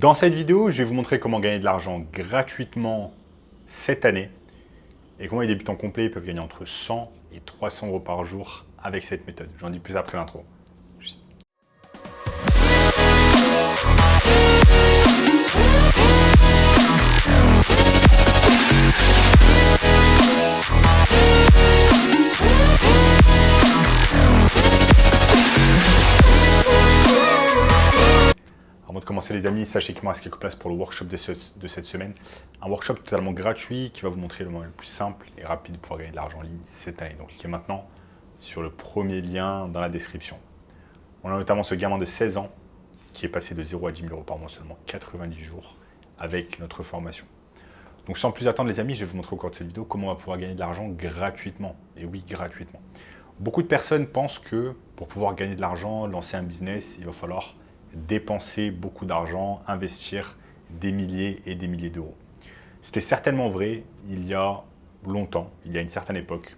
Dans cette vidéo, je vais vous montrer comment gagner de l'argent gratuitement cette année et comment les débutants complets peuvent gagner entre 100 et 300 euros par jour avec cette méthode. J'en dis plus après l'intro. Avant de commencer les amis, sachez qu'il me reste quelques places pour le workshop de cette semaine. Un workshop totalement gratuit qui va vous montrer le moyen le plus simple et rapide de pouvoir gagner de l'argent en ligne cette année. Donc cliquez maintenant sur le premier lien dans la description. On a notamment ce gamin de 16 ans qui est passé de 0 à 10 000 euros par mois en seulement 90 jours avec notre formation. Donc sans plus attendre les amis, je vais vous montrer au cours de cette vidéo comment on va pouvoir gagner de l'argent gratuitement. Et oui, gratuitement. Beaucoup de personnes pensent que pour pouvoir gagner de l'argent, lancer un business, il va falloir dépenser beaucoup d'argent, investir des milliers et des milliers d'euros. C'était certainement vrai il y a longtemps, il y a une certaine époque,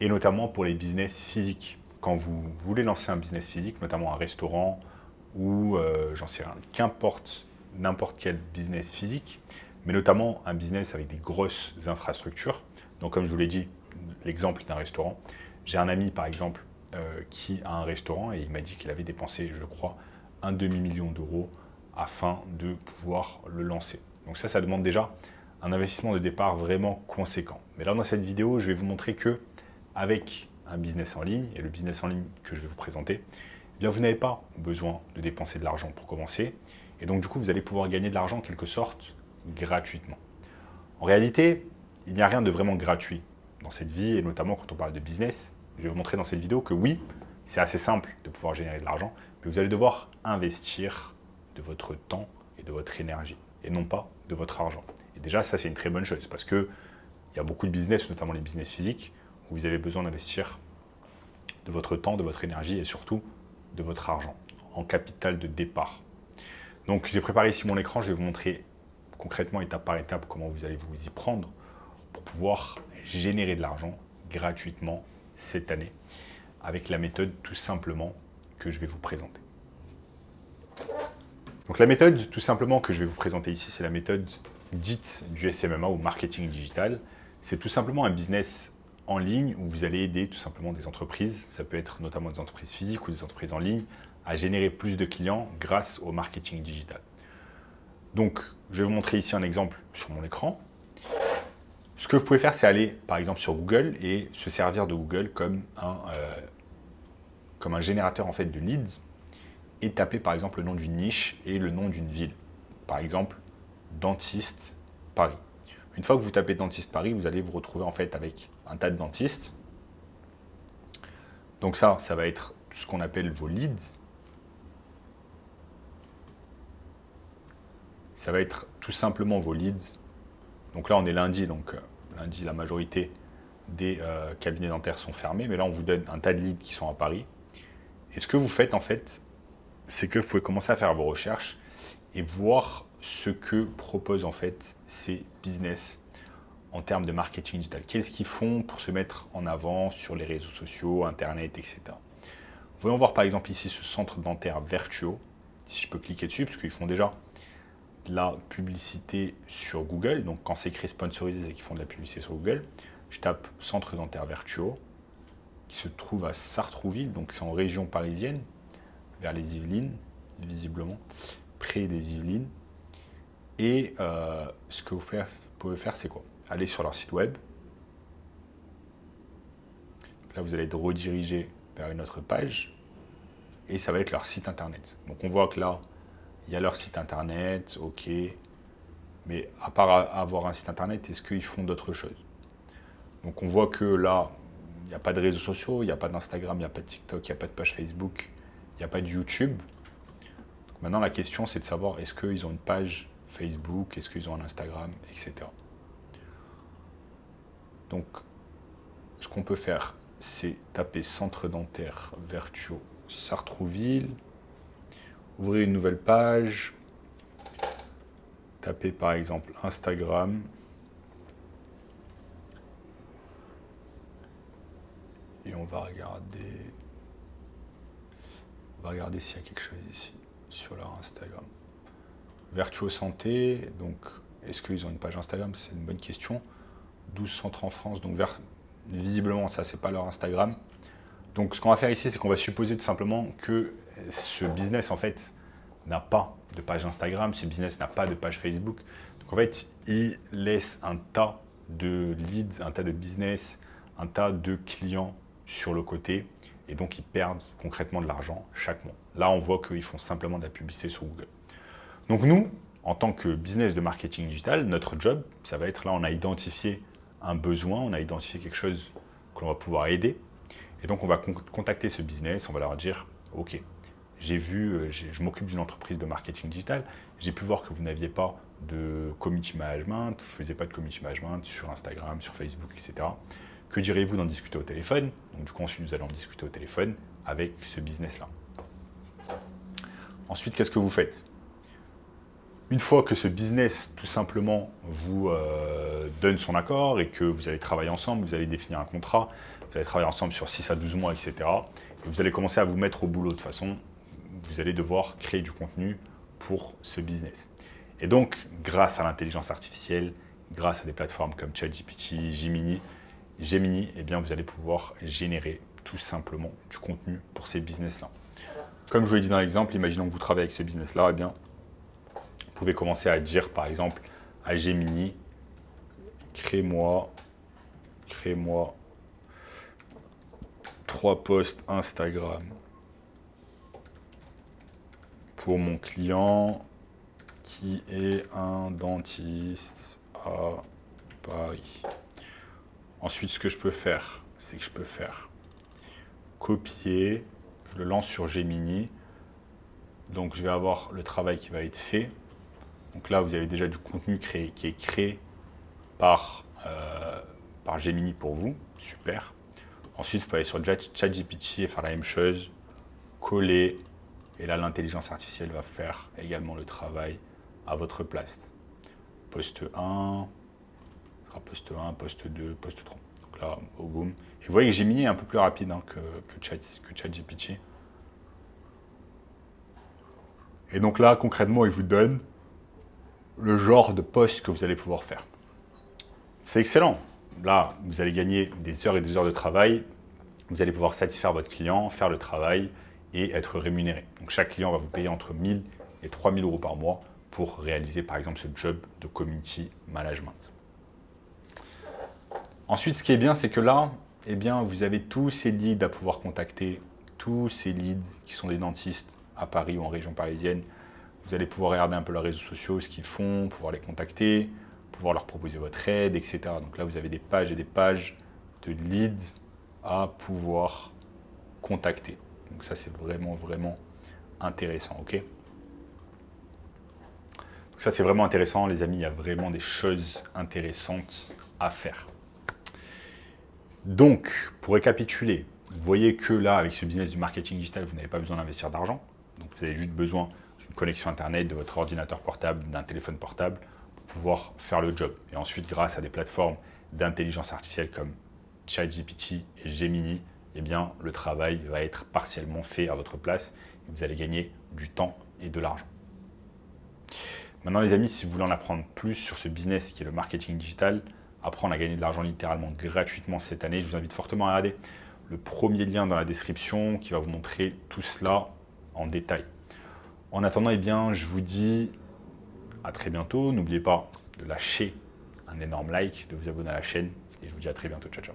et notamment pour les business physiques. Quand vous voulez lancer un business physique, notamment un restaurant ou j'en sais rien, qu'importe, n'importe quel business physique, mais notamment un business avec des grosses infrastructures. Donc comme je vous l'ai dit, l'exemple d'un restaurant. J'ai un ami par exemple qui a un restaurant et il m'a dit qu'il avait dépensé, je crois, un demi-million d'euros afin de pouvoir le lancer. Donc ça demande déjà un investissement de départ vraiment conséquent. Mais là, dans cette vidéo, je vais vous montrer que avec un business en ligne, et le business en ligne que je vais vous présenter, eh bien, vous n'avez pas besoin de dépenser de l'argent pour commencer. Et donc, du coup, vous allez pouvoir gagner de l'argent en quelque sorte gratuitement. En réalité, il n'y a rien de vraiment gratuit dans cette vie, et notamment quand on parle de business. Je vais vous montrer dans cette vidéo que oui, c'est assez simple de pouvoir générer de l'argent, mais vous allez devoir investir de votre temps et de votre énergie, et non pas de votre argent. Et déjà, ça, c'est une très bonne chose, parce qu'il y a beaucoup de business, notamment les business physiques, où vous avez besoin d'investir de votre temps, de votre énergie, et surtout de votre argent, en capital de départ. Donc, j'ai préparé ici mon écran, je vais vous montrer concrètement, étape par étape, comment vous allez vous y prendre pour pouvoir générer de l'argent gratuitement cette année, avec la méthode tout simplement que je vais vous présenter. Donc la méthode tout simplement que je vais vous présenter ici, c'est la méthode dite du SMMA ou marketing digital. C'est tout simplement un business en ligne où vous allez aider tout simplement des entreprises, ça peut être notamment des entreprises physiques ou des entreprises en ligne, à générer plus de clients grâce au marketing digital. Donc je vais vous montrer ici un exemple sur mon écran. Ce que vous pouvez faire, c'est aller par exemple sur Google et se servir de Google comme un générateur en fait de leads et taper par exemple le nom d'une niche et le nom d'une ville. Par exemple, dentiste Paris. Une fois que vous tapez dentiste Paris, vous allez vous retrouver en fait avec un tas de dentistes. Donc ça va être ce qu'on appelle vos leads. Ça va être tout simplement vos leads. Donc là, on est lundi, donc lundi, la majorité des cabinets dentaires sont fermés, mais là, on vous donne un tas de leads qui sont à Paris. Et ce que vous faites, en fait, c'est que vous pouvez commencer à faire vos recherches et voir ce que proposent, en fait, ces business en termes de marketing digital. Qu'est-ce qu'ils font pour se mettre en avant sur les réseaux sociaux, Internet, etc. Voyons voir, par exemple, ici, ce centre dentaire Virtuo. Si je peux cliquer dessus, parce qu'ils font déjà de la publicité sur Google. Donc quand c'est écrit sponsorisé, c'est qu'ils font de la publicité sur Google. Je tape centre dentaire Virtuo, qui se trouve à Sartrouville, donc c'est en région parisienne, vers les Yvelines, visiblement, près des Yvelines. Et ce que vous pouvez faire, c'est quoi? Aller sur leur site web. Donc là, vous allez être redirigé vers une autre page, et ça va être leur site internet. Donc on voit que là, il y a leur site internet, ok. Mais à part avoir un site internet, est-ce qu'ils font d'autres choses? Donc on voit que là, il n'y a pas de réseaux sociaux, il n'y a pas d'Instagram, il n'y a pas de TikTok, il n'y a pas de page Facebook, il n'y a pas de YouTube. Donc maintenant la question c'est de savoir est-ce qu'ils ont une page Facebook, est-ce qu'ils ont un Instagram, etc. Donc ce qu'on peut faire, c'est taper centre dentaire Virtuo Sartrouville, ouvrir une nouvelle page, taper par exemple Instagram. Et on va regarder s'il y a quelque chose ici sur leur Instagram. Virtuo Santé, donc est-ce qu'ils ont une page Instagram? C'est une bonne question. 12 centres en France, donc visiblement ça c'est pas leur Instagram. Donc ce qu'on va faire ici, c'est qu'on va supposer tout simplement que ce business en fait n'a pas de page Instagram, ce business n'a pas de page Facebook. Donc en fait, il laisse un tas de leads, un tas de business, un tas de clients sur le côté et donc ils perdent concrètement de l'argent chaque mois. Là, on voit qu'ils font simplement de la publicité sur Google. Donc nous, en tant que business de marketing digital, notre job, ça va être là, on a identifié un besoin, on a identifié quelque chose que l'on va pouvoir aider. Et donc on va contacter ce business, on va leur dire, ok, j'ai vu, je m'occupe d'une entreprise de marketing digital, j'ai pu voir que vous n'aviez pas de community management, vous ne faisiez pas de community management sur Instagram, sur Facebook, etc. Que diriez-vous d'en discuter au téléphone? Donc du coup ensuite vous allez en discuter au téléphone avec ce business-là. Ensuite, qu'est-ce que vous faites? Une fois que ce business, tout simplement, vous donne son accord et que vous allez travailler ensemble, vous allez définir un contrat, vous allez travailler ensemble sur 6 à 12 mois, etc. Et vous allez commencer à vous mettre au boulot. De toute façon, vous allez devoir créer du contenu pour ce business. Et donc, grâce à l'intelligence artificielle, grâce à des plateformes comme ChatGPT, Gemini, eh bien, vous allez pouvoir générer tout simplement du contenu pour ces business-là. Comme je vous l'ai dit dans l'exemple, imaginons que vous travaillez avec ce business-là, eh bien, vous pouvez commencer à dire, par exemple, à Gemini, crée-moi 3 posts Instagram pour mon client qui est un dentiste à Paris. Ensuite, ce que je peux faire, c'est que je peux faire copier, je le lance sur Gemini. Donc, je vais avoir le travail qui va être fait. Donc là, vous avez déjà du contenu qui est créé par Gemini pour vous. Super. Ensuite, vous pouvez aller sur ChatGPT et faire la même chose. Coller. Et là, l'intelligence artificielle va faire également le travail à votre place. Poste 1, ce sera poste 1, poste 2, poste 3. Donc là, au boom. Et vous voyez que Gemini est un peu plus rapide que ChatGPT. Et donc là, concrètement, il vous donne le genre de poste que vous allez pouvoir faire. C'est excellent. Là, vous allez gagner des heures et des heures de travail. Vous allez pouvoir satisfaire votre client, faire le travail et être rémunéré. Donc chaque client va vous payer entre 1 000 et 3 000 euros par mois pour réaliser par exemple ce job de community management. Ensuite, ce qui est bien, c'est que là, eh bien, vous avez tous ces leads à pouvoir contacter, tous ces leads qui sont des dentistes à Paris ou en région parisienne. Vous allez pouvoir regarder un peu leurs réseaux sociaux, ce qu'ils font, pouvoir les contacter, pouvoir leur proposer votre aide, etc. Donc là, vous avez des pages et des pages de leads à pouvoir contacter. Donc ça, c'est vraiment, vraiment intéressant, ok? Donc ça, c'est vraiment intéressant, les amis. Il y a vraiment des choses intéressantes à faire. Donc, pour récapituler, vous voyez que là, avec ce business du marketing digital, vous n'avez pas besoin d'investir d'argent. Donc, vous avez juste besoin d'une connexion Internet, de votre ordinateur portable, d'un téléphone portable pour pouvoir faire le job. Et ensuite, grâce à des plateformes d'intelligence artificielle comme ChatGPT et Gemini, eh bien, le travail va être partiellement fait à votre place et vous allez gagner du temps et de l'argent. Maintenant, les amis, si vous voulez en apprendre plus sur ce business qui est le marketing digital, apprendre à gagner de l'argent littéralement gratuitement cette année, je vous invite fortement à regarder le premier lien dans la description qui va vous montrer tout cela en détail. En attendant, eh bien, je vous dis à très bientôt. N'oubliez pas de lâcher un énorme like, de vous abonner à la chaîne et je vous dis à très bientôt. Ciao, ciao.